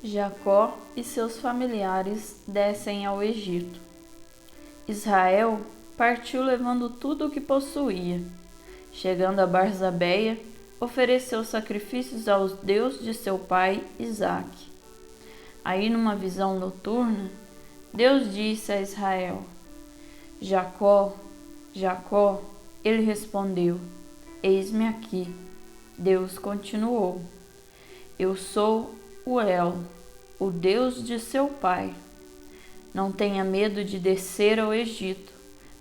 Jacó e seus familiares descem ao Egito. Israel partiu levando tudo o que possuía. Chegando a Barzabeia, ofereceu sacrifícios ao Deus de seu pai Isaque. Aí, numa visão noturna, Deus disse a Israel: Jacó, Jacó. Ele respondeu: Eis-me aqui. Deus continuou: Eu sou o El, o Deus de seu pai. Não tenha medo de descer ao Egito,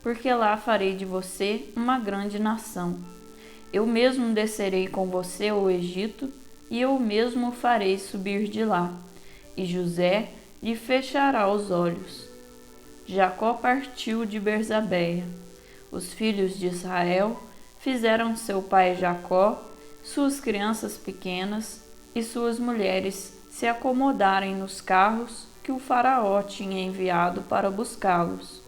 porque lá farei de você uma grande nação. Eu mesmo descerei com você ao Egito, e eu mesmo o farei subir de lá, e José lhe fechará os olhos. Jacó partiu de Berzabeia. Os filhos de Israel fizeram seu pai Jacó, suas crianças pequenas e suas mulheres se acomodarem nos carros que o faraó tinha enviado para buscá-los.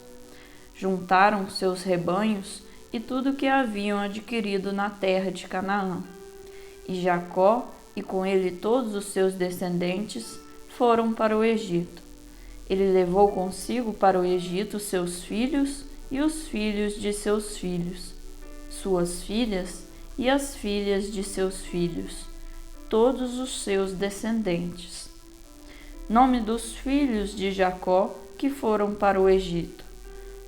Juntaram seus rebanhos e tudo que haviam adquirido na terra de Canaã. E Jacó, e com ele todos os seus descendentes, foram para o Egito. Ele levou consigo para o Egito seus filhos e os filhos de seus filhos, suas filhas e as filhas de seus filhos, todos os seus descendentes. Nome dos filhos de Jacó que foram para o Egito: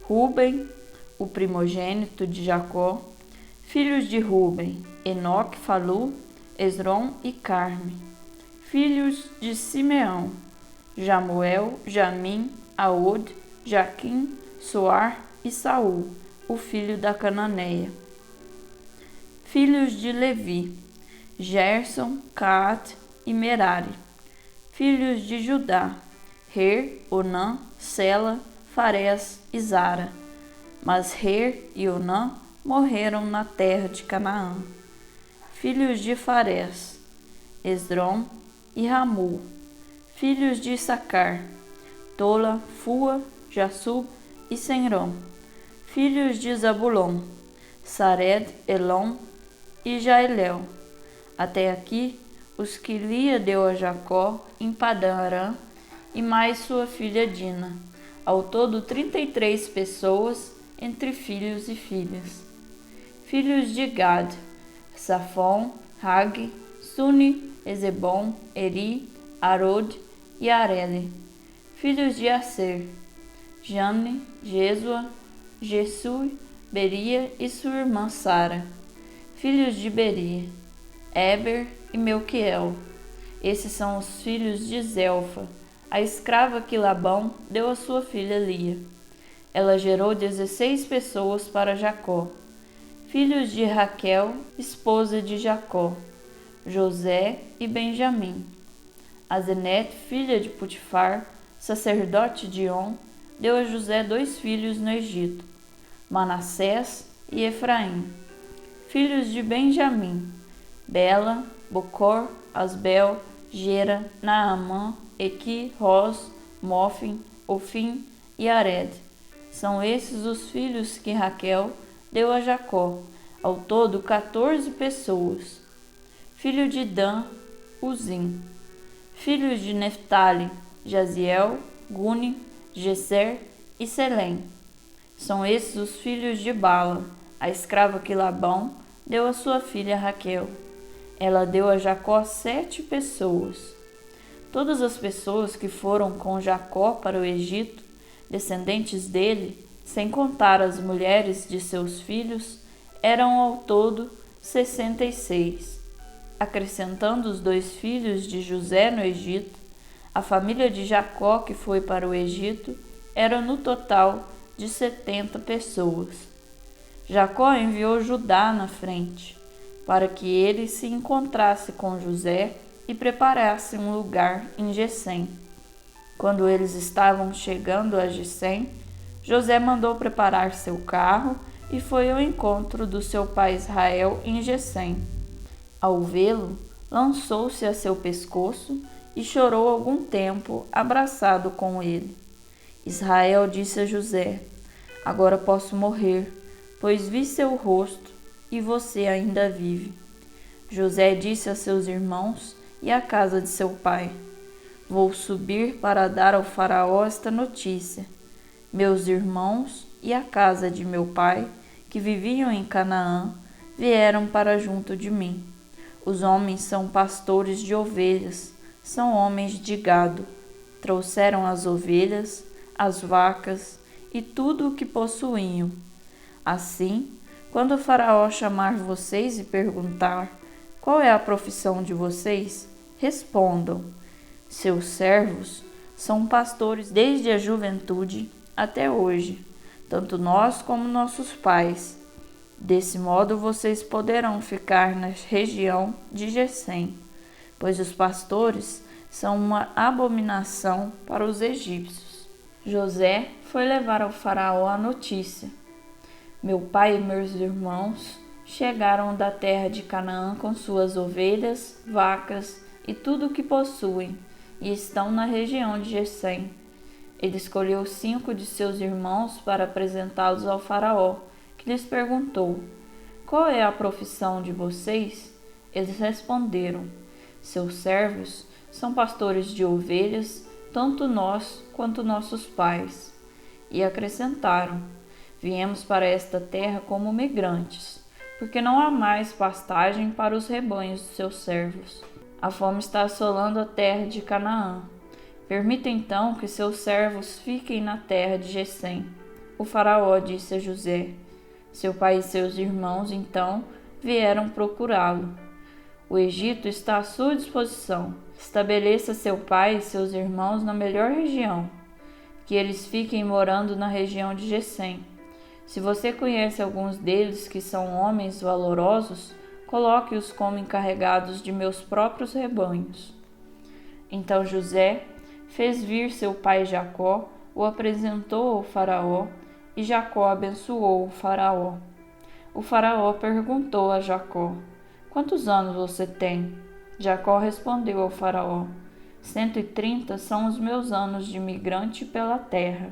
Ruben, o primogênito de Jacó. Filhos de Ruben: Enoque, Falu, Esrom e Carme. Filhos de Simeão: Jamuel, Jamim, Aod, Jaquim, Soar e Saul, o filho da Cananeia. Filhos de Levi: Gerson, Caat e Merari. Filhos de Judá: Rer, Onã, Sela, Farés e Zara. Mas Rer e Onã morreram na terra de Canaã. Filhos de Farés: Esrom e Ramul. Filhos de Issacar: Tola, Fua, Jassub e Senrom. Filhos de Zabulon: Sared, Elom e Jaelel. Até aqui, os que Lia deu a Jacó em Padã Arã, e mais sua filha Dina. Ao todo 33 pessoas, entre filhos e filhas. Filhos de Gad: Safon, Hag, Suni, Ezebom, Eri, Arod e Areli. Filhos de Aser: Jamne, Jesua, Jesui, Beria e sua irmã Sara. Filhos de Beria: Eber e Melquiel. Esses são os filhos de Zelfa, a escrava que Labão deu a sua filha Lia. Ela gerou 16 pessoas para Jacó. Filhos de Raquel, esposa de Jacó: José e Benjamim. Azenete, filha de Putifar, sacerdote de On, deu a José 2 filhos no Egito: Manassés e Efraim. Filhos de Benjamim: Bela, Bocor, Asbel, Gera, Naamã, Equi, Ros, Mofim, Ofim e Ared. São esses os filhos que Raquel deu a Jacó, ao todo 14 pessoas. Filho de Dan, Uzim. Filhos de Neftali: Jaziel, Guni, Gesser e Selém. São esses os filhos de Bala, a escrava que Labão deu a sua filha Raquel. Ela deu a Jacó 7 pessoas. Todas as pessoas que foram com Jacó para o Egito, descendentes dele, sem contar as mulheres de seus filhos, eram ao todo 66. Acrescentando os 2 filhos de José no Egito, a família de Jacó que foi para o Egito era no total de 70 pessoas. Jacó enviou Judá na frente, para que ele se encontrasse com José e preparasse um lugar em Gessém. Quando eles estavam chegando a Gessém, José mandou preparar seu carro e foi ao encontro do seu pai Israel em Gessém. Ao vê-lo, lançou-se a seu pescoço e chorou algum tempo abraçado com ele. Israel disse a José: Agora posso morrer, pois vi seu rosto e você ainda vive. José disse a seus irmãos e à casa de seu pai: Vou subir para dar ao faraó esta notícia. Meus irmãos e a casa de meu pai, que viviam em Canaã, vieram para junto de mim. Os homens são pastores de ovelhas, são homens de gado. Trouxeram as ovelhas, as vacas e tudo o que possuíam. Assim, quando o faraó chamar vocês e perguntar: qual é a profissão de vocês? Respondam: seus servos são pastores desde a juventude até hoje, tanto nós como nossos pais. Desse modo vocês poderão ficar na região de Gessém, pois os pastores são uma abominação para os egípcios. José foi levar ao faraó a notícia: meu pai e meus irmãos chegaram da terra de Canaã com suas ovelhas, vacas e tudo o que possuem, e estão na região de Gessém. Ele escolheu 5 de seus irmãos para apresentá-los ao faraó, que lhes perguntou: qual é a profissão de vocês? Eles responderam: seus servos são pastores de ovelhas, tanto nós quanto nossos pais. E acrescentaram: viemos para esta terra como migrantes, porque não há mais pastagem para os rebanhos de seus servos. A fome está assolando a terra de Canaã. Permita então que seus servos fiquem na terra de Gessém. O faraó disse a José. Seu pai e seus irmãos, então, vieram procurá-lo. O Egito está à sua disposição. Estabeleça seu pai e seus irmãos na melhor região, que eles fiquem morando na região de Gessém. Se você conhece alguns deles que são homens valorosos, coloque-os como encarregados de meus próprios rebanhos. Então José fez vir seu pai Jacó, o apresentou ao faraó, e Jacó abençoou o faraó. O faraó perguntou a Jacó: quantos anos você tem? Jacó respondeu ao faraó: 130 são os meus anos de migrante pela terra.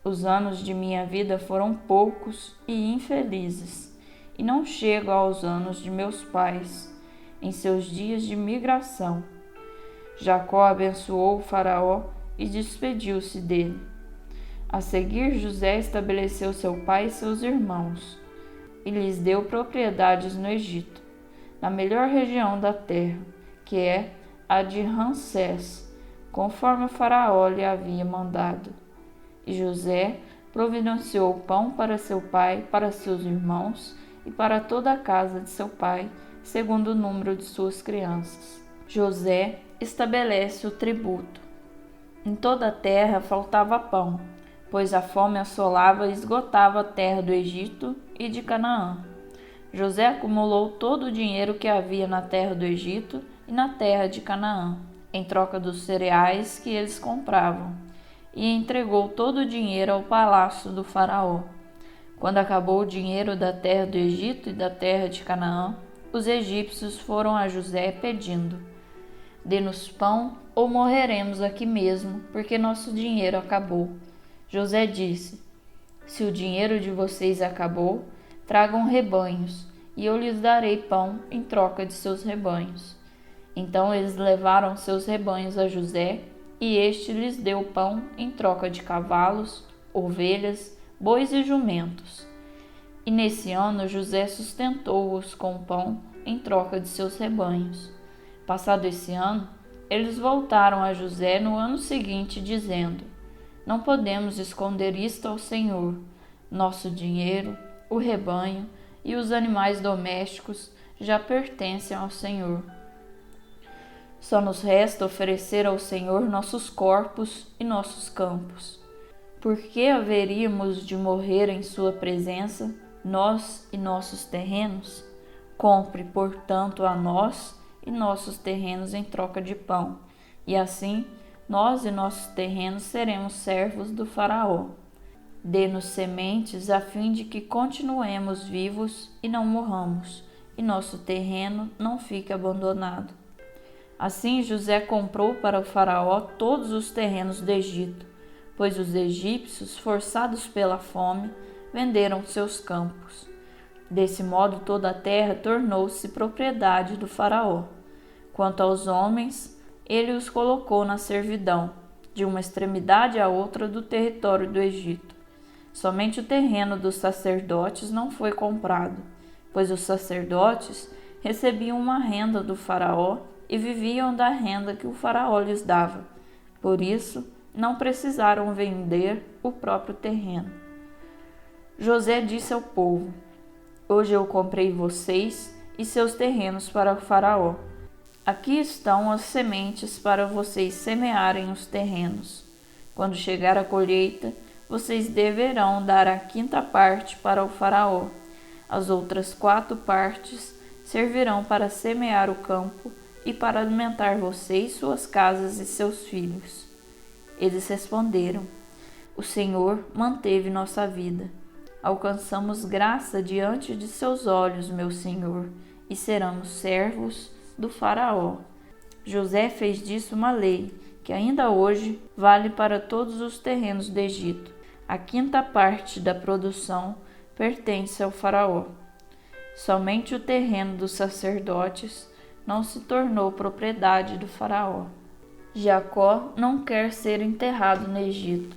Os anos de minha vida foram poucos e infelizes, e não chego aos anos de meus pais, em seus dias de migração. Jacó abençoou o faraó e despediu-se dele. A seguir, José estabeleceu seu pai e seus irmãos, e lhes deu propriedades no Egito, na melhor região da terra, que é a de Ramsés, conforme o faraó lhe havia mandado. E José providenciou pão para seu pai, para seus irmãos e para toda a casa de seu pai, segundo o número de suas crianças. José estabelece o tributo. Em toda a terra faltava pão, pois a fome assolava e esgotava a terra do Egito e de Canaã. José acumulou todo o dinheiro que havia na terra do Egito e na terra de Canaã, em troca dos cereais que eles compravam, e entregou todo o dinheiro ao palácio do faraó. Quando acabou o dinheiro da terra do Egito e da terra de Canaã, os egípcios foram a José pedindo: dê-nos pão ou morreremos aqui mesmo, porque nosso dinheiro acabou. José disse: se o dinheiro de vocês acabou, tragam rebanhos, e eu lhes darei pão em troca de seus rebanhos. Então eles levaram seus rebanhos a José, e este lhes deu pão em troca de cavalos, ovelhas, bois e jumentos. E nesse ano José sustentou-os com pão em troca de seus rebanhos. Passado esse ano, eles voltaram a José no ano seguinte, dizendo: não podemos esconder isto ao Senhor. Nosso dinheiro, o rebanho e os animais domésticos já pertencem ao Senhor. Só nos resta oferecer ao Senhor nossos corpos e nossos campos. Por que haveríamos de morrer em sua presença, nós e nossos terrenos? Compre, portanto, a nós e nossos terrenos em troca de pão, e assim nós e nossos terrenos seremos servos do faraó. Dê-nos sementes a fim de que continuemos vivos e não morramos, e nosso terreno não fique abandonado. Assim José comprou para o faraó todos os terrenos do Egito, pois os egípcios, forçados pela fome, venderam seus campos. Desse modo toda a terra tornou-se propriedade do faraó. Quanto aos homens, ele os colocou na servidão, de uma extremidade à outra do território do Egito. Somente o terreno dos sacerdotes não foi comprado, pois os sacerdotes recebiam uma renda do faraó e viviam da renda que o faraó lhes dava. Por isso, não precisaram vender o próprio terreno. José disse ao povo: Hoje eu comprei vocês e seus terrenos para o faraó. Aqui estão as sementes para vocês semearem os terrenos. Quando chegar a colheita, vocês deverão dar a 5ª parte para o faraó. As outras 4 partes servirão para semear o campo e para alimentar vocês, suas casas e seus filhos. Eles responderam: O Senhor manteve nossa vida. Alcançamos graça diante de seus olhos, meu Senhor, e seremos servos do faraó. José fez disso uma lei, que ainda hoje vale para todos os terrenos do Egito. A 5ª parte da produção pertence ao faraó. Somente o terreno dos sacerdotes não se tornou propriedade do faraó. Jacó não quer ser enterrado no Egito.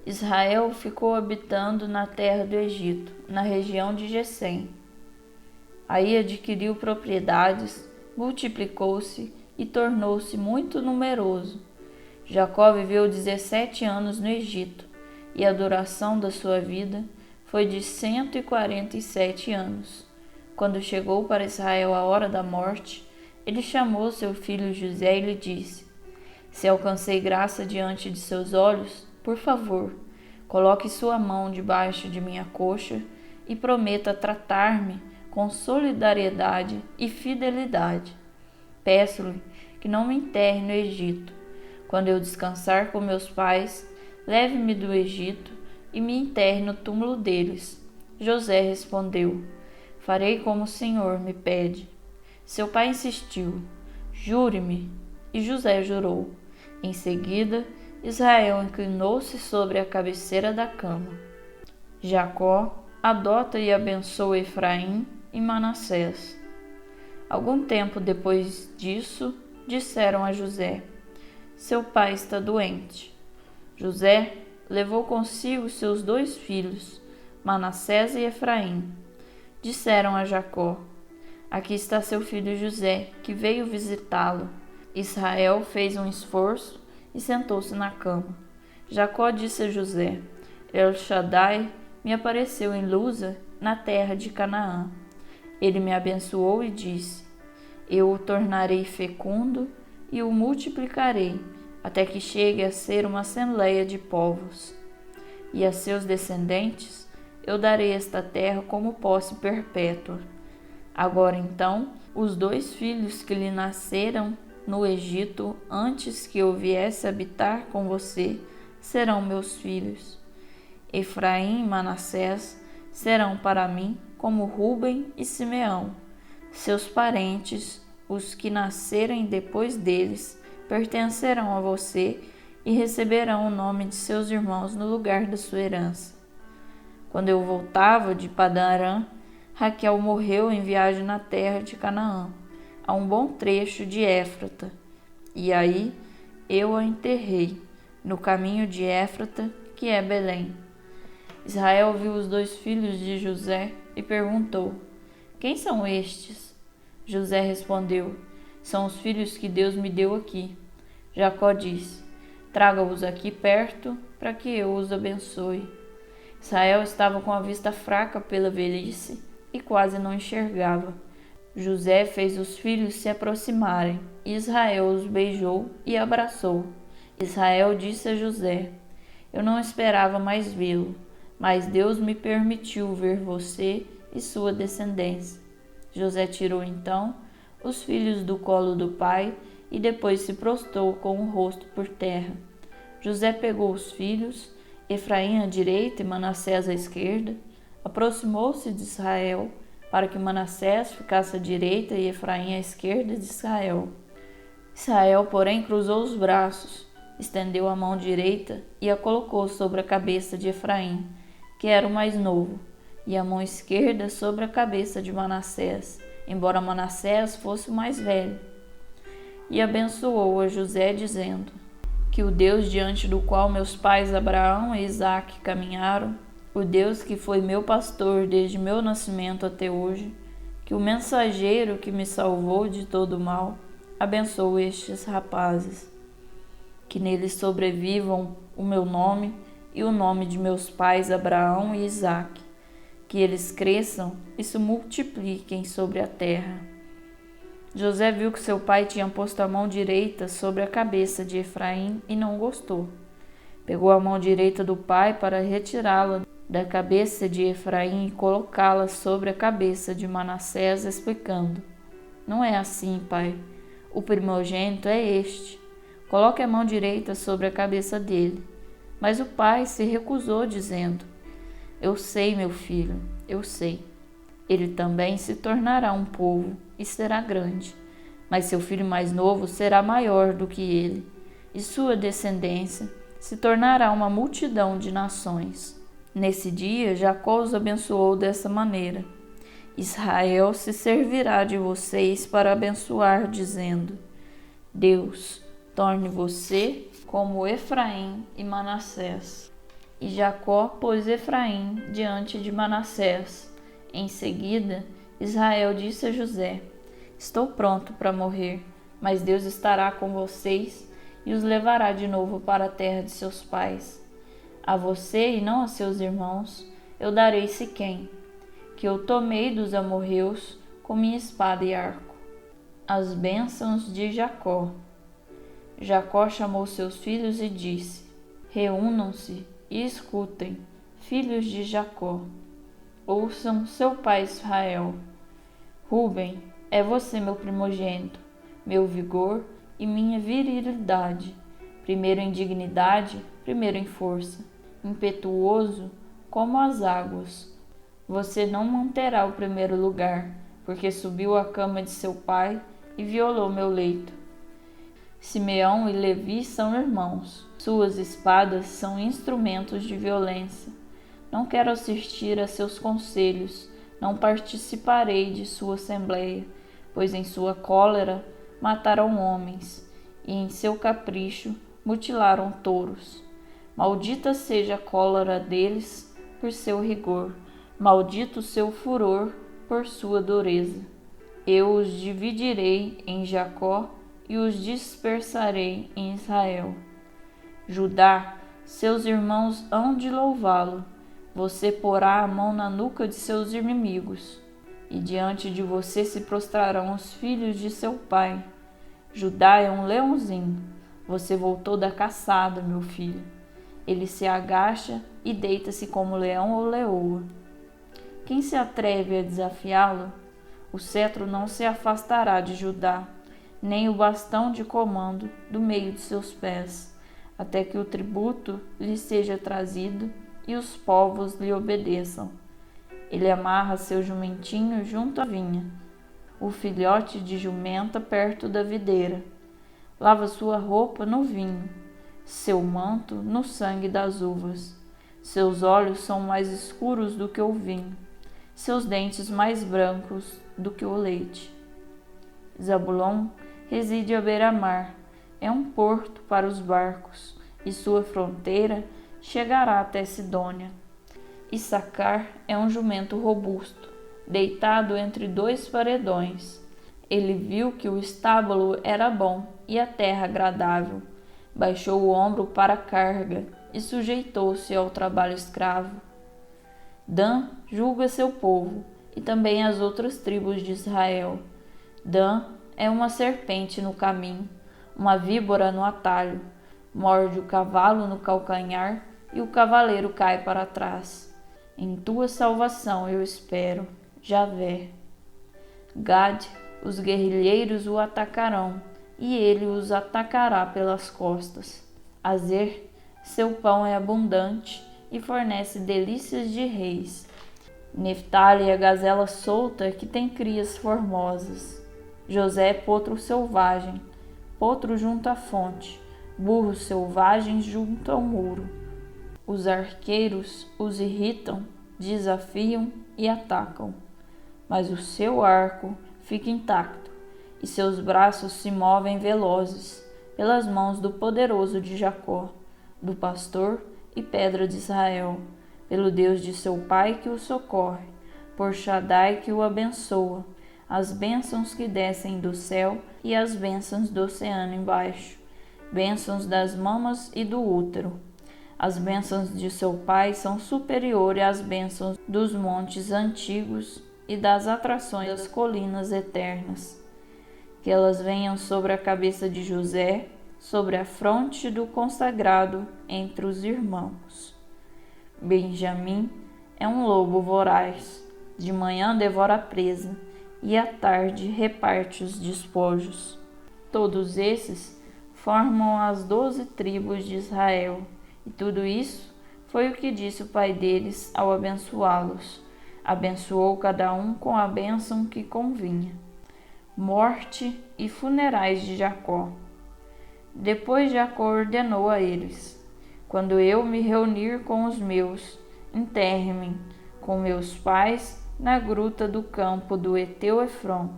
Israel ficou habitando na terra do Egito, na região de Gessém. Aí adquiriu propriedades, multiplicou-se e tornou-se muito numeroso. Jacó viveu 17 anos no Egito, e a duração da sua vida foi de 147 anos. Quando chegou para Israel a hora da morte, ele chamou seu filho José e lhe disse: Se alcancei graça diante de seus olhos, por favor, coloque sua mão debaixo de minha coxa e prometa tratar-me com solidariedade e fidelidade. Peço-lhe que não me enterre no Egito. Quando eu descansar com meus pais, leve-me do Egito e me enterre no túmulo deles. José respondeu: Farei como o Senhor me pede. Seu pai insistiu: Jure-me. E José jurou. Em seguida, Israel inclinou-se sobre a cabeceira da cama. Jacó adota e abençoa Efraim e Manassés. Algum tempo depois disso, disseram a José: Seu pai está doente. José levou consigo seus 2 filhos, Manassés e Efraim. Disseram a Jacó: Aqui está seu filho José, que veio visitá-lo. Israel fez um esforço e sentou-se na cama. Jacó disse a José: El Shaddai me apareceu em Luza, na terra de Canaã. Ele me abençoou e disse: Eu o tornarei fecundo e o multiplicarei, até que chegue a ser uma assembleia de povos. E a seus descendentes eu darei esta terra como posse perpétua. Agora então, os 2 filhos que lhe nasceram no Egito, antes que eu viesse habitar com você, serão meus filhos. Efraim e Manassés serão para mim como Ruben e Simeão. Seus parentes, os que nascerem depois deles, pertencerão a você e receberão o nome de seus irmãos no lugar da sua herança. Quando eu voltava de Padã-Arã, Raquel morreu em viagem na terra de Canaã, a um bom trecho de Éfrata, e aí eu a enterrei, no caminho de Éfrata, que é Belém. Israel viu os 2 filhos de José e perguntou: Quem são estes? José respondeu: São os filhos que Deus me deu aqui. Jacó disse: Traga-os aqui perto, para que eu os abençoe. Israel estava com a vista fraca pela velhice e quase não enxergava. José fez os filhos se aproximarem, e Israel os beijou e abraçou. Israel disse a José: Eu não esperava mais vê-lo, mas Deus me permitiu ver você e sua descendência. José tirou então os filhos do colo do pai e depois se prostrou com o rosto por terra. José pegou os filhos, Efraim à direita e Manassés à esquerda, aproximou-se de Israel, para que Manassés ficasse à direita e Efraim à esquerda de Israel. Israel, porém, cruzou os braços, estendeu a mão direita e a colocou sobre a cabeça de Efraim, que era o mais novo, e a mão esquerda sobre a cabeça de Manassés, embora Manassés fosse o mais velho. e abençoou a José, dizendo: que o Deus diante do qual meus pais Abraão e Isaque caminharam, o Deus que foi meu pastor desde meu nascimento até hoje, que o mensageiro que me salvou de todo mal, abençoe estes rapazes. Que neles sobrevivam o meu nome e o nome de meus pais Abraão e Isaque, que eles cresçam e se multipliquem sobre a terra. José viu que seu pai tinha posto a mão direita sobre a cabeça de Efraim e não gostou. Pegou a mão direita do pai para retirá-la da cabeça de Efraim e colocá-la sobre a cabeça de Manassés, explicando: não é assim, pai. O primogênito é este. Coloque a mão direita sobre a cabeça dele. Mas o pai se recusou, dizendo: eu sei, meu filho, eu sei. Ele também se tornará um povo e será grande, mas seu filho mais novo será maior do que ele, e sua descendência se tornará uma multidão de nações. Nesse dia, Jacó os abençoou dessa maneira: Israel se servirá de vocês para abençoar, dizendo: Deus torne você como Efraim e Manassés. E Jacó pôs Efraim diante de Manassés. Em seguida, Israel disse a José: estou pronto para morrer, mas Deus estará com vocês e os levará de novo para a terra de seus pais. A você e não a seus irmãos eu darei Siquém, que eu tomei dos amorreus com minha espada e arco. As bênçãos de Jacó. Jacó chamou seus filhos e disse: reúnam-se e escutem, filhos de Jacó. Ouçam seu pai Israel. Rúben, é você meu primogênito, meu vigor e minha virilidade, primeiro em dignidade, primeiro em força, impetuoso como as águas. Você não manterá o primeiro lugar, porque subiu à cama de seu pai e violou meu leito. Simeão e Levi são irmãos, suas espadas são instrumentos de violência. Não quero assistir a seus conselhos, não participarei de sua assembleia, pois em sua cólera mataram homens, e em seu capricho mutilaram touros. Maldita seja a cólera deles por seu rigor, maldito seu furor por sua dureza. Eu os dividirei em Jacó e os dispersarei em Israel. Judá, seus irmãos hão de louvá-lo. Você porá a mão na nuca de seus inimigos, e diante de você se prostrarão os filhos de seu pai. Judá é um leãozinho. Você voltou da caçada, meu filho. Ele se agacha e deita-se como leão ou leoa. Quem se atreve a desafiá-lo? O cetro não se afastará de Judá, nem o bastão de comando do meio de seus pés, até que o tributo lhe seja trazido e os povos lhe obedeçam. Ele amarra seu jumentinho junto à vinha, o filhote de jumenta perto da videira. Lava sua roupa no vinho, seu manto no sangue das uvas. Seus olhos são mais escuros do que o vinho, seus dentes mais brancos do que o leite. Zabulon reside à beira-mar, é um porto para os barcos, e sua fronteira chegará até Sidônia. Issacar é um jumento robusto, deitado entre dois paredões. Ele viu que o estábulo era bom e a terra agradável. Baixou o ombro para a carga e sujeitou-se ao trabalho escravo. Dan julga seu povo e também as outras tribos de Israel. Dan é uma serpente no caminho, uma víbora no atalho. Morde o cavalo no calcanhar e o cavaleiro cai para trás. Em tua salvação eu espero, Javé. Gad, os guerrilheiros o atacarão, e ele os atacará pelas costas. Azer, seu pão é abundante e fornece delícias de reis. Neftali é a gazela solta que tem crias formosas. José é potro selvagem, potro junto à fonte, burros selvagens junto ao muro. Os arqueiros os irritam, desafiam e atacam, mas o seu arco fica intacto, e seus braços se movem velozes, pelas mãos do poderoso de Jacó, do pastor e pedra de Israel, pelo Deus de seu pai que o socorre, por Shaddai que o abençoa, as bênçãos que descem do céu e as bênçãos do oceano embaixo, bênçãos das mamas e do útero. As bênçãos de seu pai são superiores às bênçãos dos montes antigos e das atrações das colinas eternas. Que elas venham sobre a cabeça de José, sobre a fronte do consagrado entre os irmãos. Benjamim é um lobo voraz, de manhã devora a presa, e à tarde reparte os despojos. Todos esses formam as 12 tribos de Israel. E tudo isso foi o que disse o pai deles ao abençoá-los. Abençoou cada um com a bênção que convinha. Morte e funerais de Jacó. Depois Jacó ordenou a eles: quando eu me reunir com os meus, enterre-me com meus pais na gruta do campo do heteu Efrom,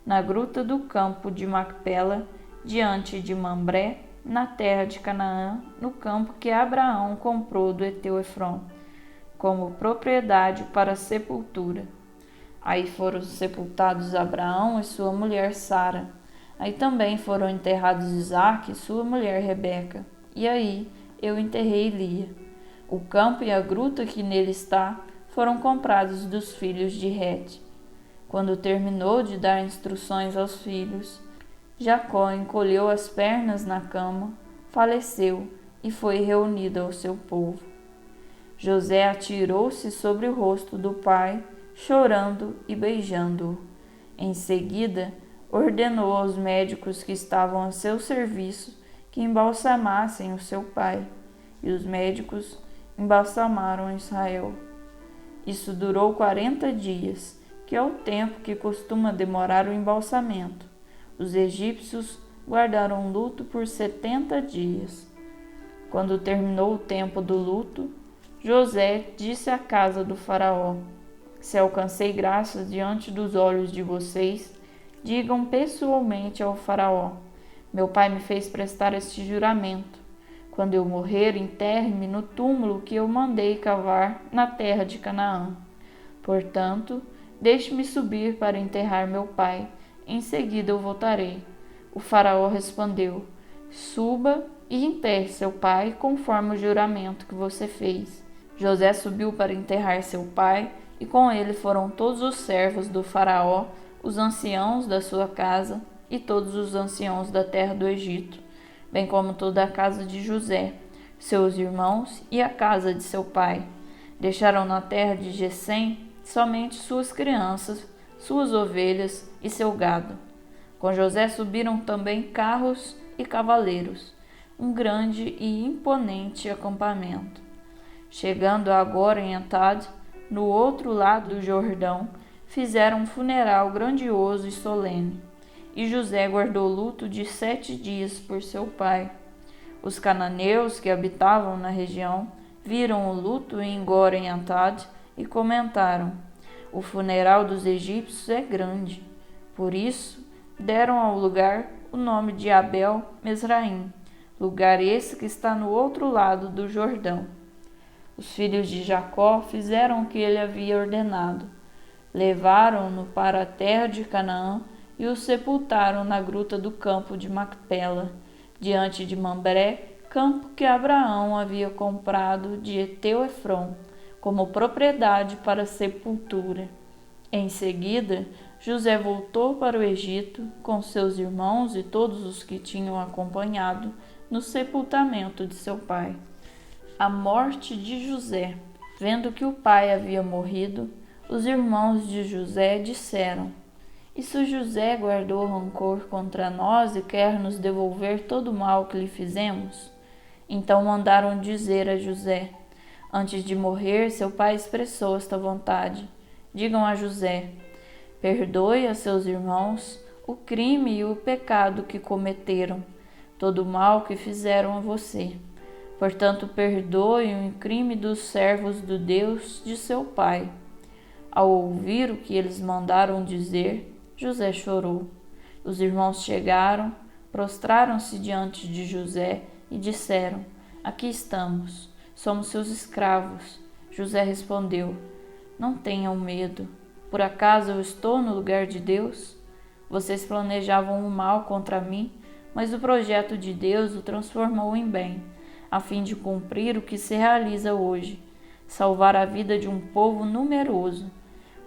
na gruta do campo de Macpela, diante de Mambré, na terra de Canaã, no campo que Abraão comprou do heteu Efrom, como propriedade para sepultura. Aí foram sepultados Abraão e sua mulher Sara. Aí também foram enterrados Isaque e sua mulher Rebeca. E aí eu enterrei Lia. O campo e a gruta que nele está foram comprados dos filhos de Het. Quando terminou de dar instruções aos filhos, Jacó encolheu as pernas na cama, faleceu e foi reunido ao seu povo. José atirou-se sobre o rosto do pai, chorando e beijando-o. Em seguida, ordenou aos médicos que estavam a seu serviço que embalsamassem o seu pai, e os médicos embalsamaram Israel. Isso durou 40 dias, que é o tempo que costuma demorar o embalsamento. Os egípcios guardaram luto por 70 dias. Quando terminou o tempo do luto, José disse à casa do faraó: se alcancei graça diante dos olhos de vocês, digam pessoalmente ao faraó: meu pai me fez prestar este juramento. Quando eu morrer, enterre-me no túmulo que eu mandei cavar na terra de Canaã. Portanto, deixe-me subir para enterrar meu pai. Em seguida eu voltarei. O faraó respondeu: suba e enterre seu pai conforme o juramento que você fez. José subiu para enterrar seu pai, e com ele foram todos os servos do faraó, os anciãos da sua casa e todos os anciãos da terra do Egito, bem como toda a casa de José, seus irmãos e a casa de seu pai. Deixaram na terra de Gesem somente suas crianças, suas ovelhas e seu gado. Com José subiram também carros e cavaleiros, um grande e imponente acampamento. Chegando agora em Atad, no outro lado do Jordão, fizeram um funeral grandioso e solene. E José guardou luto de 7 dias por seu pai. Os cananeus que habitavam na região viram o luto em Gor em Atad e comentaram: o funeral dos egípcios é grande. Por isso, deram ao lugar o nome de Abel Mesraim, lugar esse que está no outro lado do Jordão. Os filhos de Jacó fizeram o que ele havia ordenado. Levaram-no para a terra de Canaã e o sepultaram na gruta do campo de Macpela, diante de Mambré, campo que Abraão havia comprado de heteu Efrom, como propriedade para sepultura. Em seguida, José voltou para o Egito com seus irmãos e todos os que tinham acompanhado no sepultamento de seu pai. A morte de José. Vendo que o pai havia morrido, os irmãos de José disseram: isso José guardou rancor contra nós e quer nos devolver todo o mal que lhe fizemos? Então mandaram dizer a José: antes de morrer, seu pai expressou esta vontade. Digam a José: perdoe a seus irmãos o crime e o pecado que cometeram, todo o mal que fizeram a você. Portanto, perdoe o crime dos servos do Deus de seu pai. Ao ouvir o que eles mandaram dizer, José chorou. Os irmãos chegaram, prostraram-se diante de José e disseram: Aqui estamos, somos seus escravos. José respondeu: Não tenham medo. Por acaso eu estou no lugar de Deus? Vocês planejavam o mal contra mim, mas o projeto de Deus o transformou em bem, a fim de cumprir o que se realiza hoje, salvar a vida de um povo numeroso.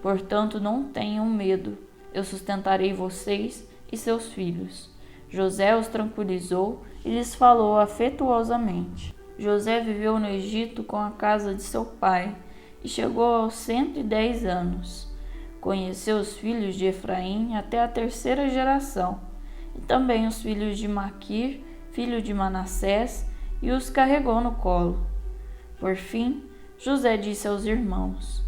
Portanto, não tenham medo. Eu sustentarei vocês e seus filhos. José os tranquilizou e lhes falou afetuosamente. José viveu no Egito com a casa de seu pai e chegou aos 110 anos. Conheceu os filhos de Efraim até a terceira geração, e também os filhos de Maquir, filho de Manassés, e os carregou no colo. Por fim, José disse aos irmãos: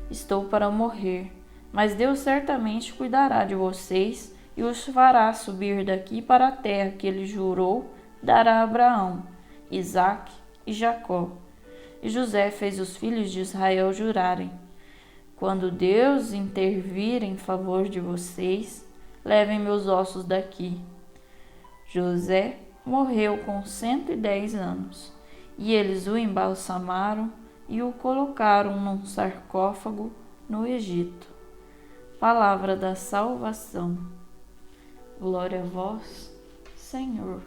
Estou para morrer, mas Deus certamente cuidará de vocês e os fará subir daqui para a terra que ele jurou dar a Abraão, Isaque e Jacó. E José fez os filhos de Israel jurarem: Quando Deus intervir em favor de vocês, levem meus ossos daqui. José morreu com 110 anos, e eles o embalsamaram e o colocaram num sarcófago no Egito. Palavra da salvação. Glória a vós, Senhor.